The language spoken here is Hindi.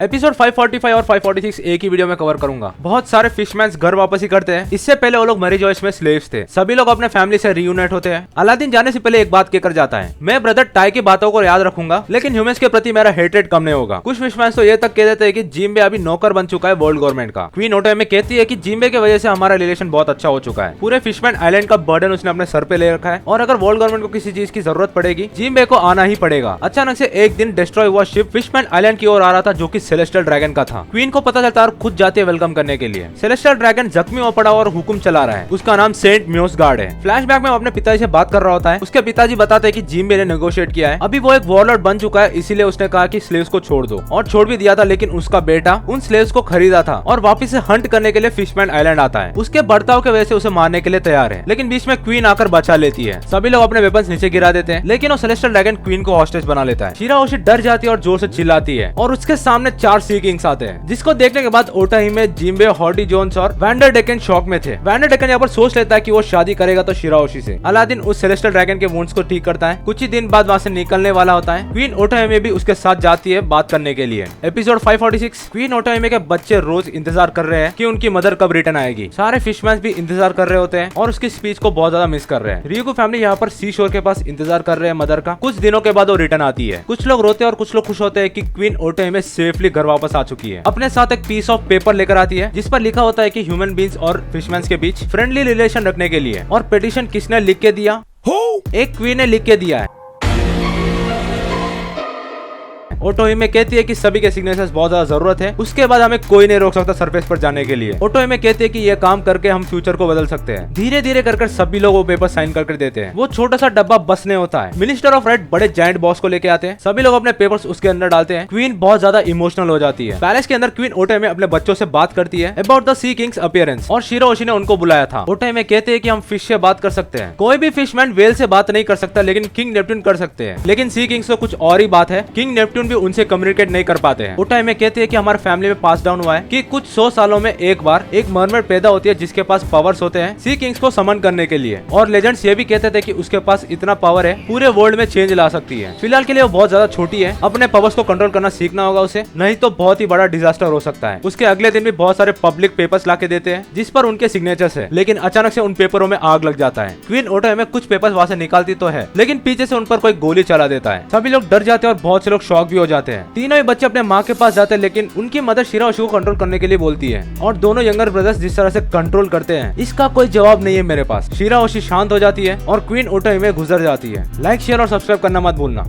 एपिसोड 545 और 546 एक ही वीडियो में कवर करूंगा। बहुत सारे फिशमैन्स घर वापसी करते हैं। इससे पहले वो लोग मरी जॉइस में स्लेव्स थे। सभी लोग अपने फैमिली से रियूनाइट होते हैं। अलादीन जाने से पहले एक बात कहकर जाता है, मैं ब्रदर टाई की बातों को याद रखूंगा, लेकिन ह्यूमंस के प्रति मेरा हेट्रेड कम नहीं होगा। कुछ फिशमैन्स तो ये तक कह देते हैं कि जिम्बे अभी नौकर बन चुका है वर्ल्ड गवर्नमेंट का। क्वीन ओटोमे कहती है कि जिम्बे की वजह से हमारा रिलेशन बहुत अच्छा हो चुका है। पूरे फिशमैन आइलैंड का बर्डन उसने अपने सर पे ले रखा है और अगर वर्ल्ड गवर्नमेंट को किसी चीज की जरूरत पड़ेगी जिम्बे को आना ही पड़ेगा। अचानक से एक दिन डिस्ट्रॉय हुआ शिप फिशमैन आइलैंड की ओर आ रहा था, जो कि सेलेस्टियल ड्रैगन का था। क्वीन को पता चलता और खुद जाती है वेलकम करने के लिए। सेलेस्टियल ड्रैगन जख्मी हो पड़ा और हुक्म चला रहा है। उसका नाम सेंट म्योसगार्ड है। फ्लैशबैक में वो अपने पिताजी से बात कर रहा होता है। उसके पिताजी बताते हैं कि जिम्बे ने नेगोशिएट किया है, अभी वो एक वॉरलॉर्ड बन चुका है, इसीलिए उसने कहा कि स्लेव्स को छोड़ दो, और छोड़ भी दिया था। लेकिन उसका बेटा उन स्लेव्स को खरीदा था और वापस से हंट करने के लिए फिशमैन आइलैंड आता है। उसके बर्ताव की वजह से उसे मारने के लिए तैयार है, लेकिन बीच में क्वीन आकर बचा लेती है। सभी लोग अपने वेपन्स नीचे गिरा देते हैं, लेकिन वो सेलेस्टियल ड्रैगन क्वीन को हॉस्टेज बना लेता है। शिराओशी डर जाती है और जोर से चिल्लाती है और उसके सामने 4 सी किंग्स आते हैं, जिसको देखने के बाद ओटाहिमे, जिम्बे, हॉर्डी जोन्स और वैंडरडेकन शॉक में थे। वैंडरडेकन यहाँ पर सोच लेता है कि वो शादी करेगा तो शिराओशी से। अलादीन उस सेलेस्टियल ड्रैगन के वुंड्स को ठीक करता है। कुछ ही दिन बाद वहाँ से निकलने वाला होता है। क्वीन ओटाहिमे भी उसके साथ जाती है बात करने के लिए। एपिसोड 546। क्वीन ओटाहिमे के बच्चे रोज इंतजार कर रहे हैं कि उनकी मदर कब रिटर्न आएगी। सारे फिशमैन्स भी इंतजार कर रहे होते हैं और उसकी स्पीच को बहुत ज्यादा मिस कर रहे हैं। रियुको फैमिली यहाँ पर सी शोर के पास इंतजार कर रहे हैं मदर का। कुछ दिनों के बाद वो रिटर्न आती है। कुछ लोग रोते हैं और कुछ लोग खुश होते हैं कि क्वीन ओटाहिमे सेफली घर वापस आ चुकी है। अपने साथ एक पीस ऑफ पेपर लेकर आती है, जिस पर लिखा होता है कि ह्यूमन बींग्स और फिशमैन्स के बीच फ्रेंडली रिलेशन रखने के लिए। और पिटीशन किसने लिख के दिया? एक क्वीन ने लिख के दिया है। ओटोहिमे कहती है कि सभी के सिग्नेचर्स बहुत ज्यादा जरूरत है, उसके बाद हमें कोई नहीं रोक सकता सरफेस पर जाने के लिए। ओटोहिमे कहती है कि ये काम करके हम फ्यूचर को बदल सकते हैं। धीरे धीरे कर सभी लोग वो पेपर साइन करके देते हैं। वो छोटा सा डब्बा बस नहीं होता है। मिनिस्टर ऑफ रेड बड़े जायंट बॉस को लेके आते हैं। सभी लोग अपने पेपर्स उसके अंदर डालते हैं। क्वीन बहुत ज्यादा इमोशनल हो जाती है। पैलेस के अंदर क्वीन ओटोहिमे अपने बच्चों से बात करती है about the sea kings appearance, और शिराओशी ने उनको बुलाया था। ओटोहिमे कहते हैं कि हम फिश से बात कर सकते हैं। कोई भी फिशमैन वेल से बात नहीं कर सकता, लेकिन किंग नेपट्यून कर सकते हैं। लेकिन सी किंग्स तो कुछ और ही बात है। किंग नेपट्यून भी उनसे कम्युनिकेट नहीं कर पाते हैं। ओटाहिमे कहते हैं कि हमारे फैमिली में पास डाउन हुआ है कि कुछ 100 सालों में एक बार एक मरमेड पैदा होती है जिसके पास पावर्स होते हैं सी किंग्स को समन करने के लिए। और लेजेंड्स ये भी कहते थे कि उसके पास इतना पावर है पूरे वर्ल्ड में चेंज ला सकती है। फिलहाल के लिए वो बहुत ज्यादा छोटी है। अपने पावर्स को कंट्रोल करना सीखना होगा उसे, नहीं तो बहुत ही बड़ा डिजास्टर हो सकता है। उसके अगले दिन भी बहुत सारे पब्लिक पेपर्स लाके देते हैं जिस पर उनके सिग्नेचर्स है, लेकिन अचानक से उन पेपरों में आग लग जाता है। क्वीन ओटाहिमे कुछ पेपर्स वहाँ से निकालती तो है, लेकिन पीछे से उन पर कोई गोली चला देता है। सभी लोग डर जाते हैं और बहुत से लोग शॉक भी हो जाते हैं। तीनों ही बच्चे अपने माँ के पास जाते हैं, लेकिन उनकी मदर शिराओशी को कंट्रोल करने के लिए बोलती है। और दोनों यंगर ब्रदर्स जिस तरह से कंट्रोल करते हैं, इसका कोई जवाब नहीं है मेरे पास। शिराओशी शांत हो जाती है और क्वीन ओटाहिमे गुजर जाती है। लाइक, शेयर और सब्सक्राइब करना मत भूलना।